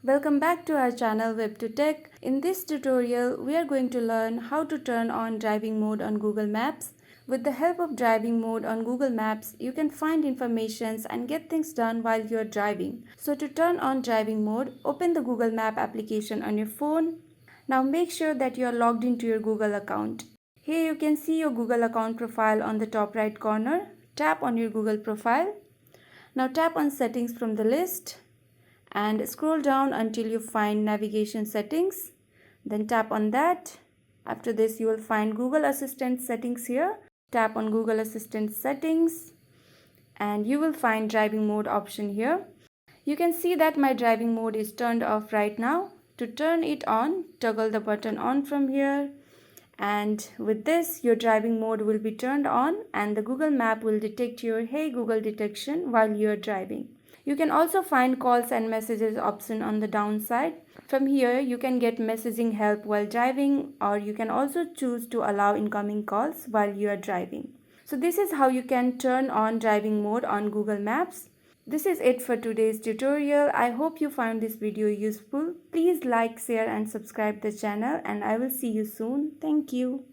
Welcome back to our channel WebToTech. In this tutorial, we are going to learn how to turn on driving mode on Google Maps. With the help of driving mode on Google Maps, you can find information and get things done while you are driving. So to turn on driving mode, open the Google Map application on your phone. Now make sure that you are logged into your Google account. Here you can see your Google account profile on the top right corner. Tap on your Google profile. Now tap on settings from the list and scroll down until you find navigation settings. Then tap on that. After this, you will find Google Assistant settings here. Tap on Google Assistant settings and you will find driving mode option here. You can see that my driving mode is turned off right now. To turn it on, toggle the button on from here. And with this, your driving mode will be turned on and the Google Map will detect your Hey Google detection while you are driving. You can also find calls and messages option on the downside. From here, you can get messaging help while driving, or you can also choose to allow incoming calls while you are driving. So this is how you can turn on driving mode on Google Maps. This is it for today's tutorial. I hope you found this video useful. Please like, share and subscribe the channel and I will see you soon. Thank you.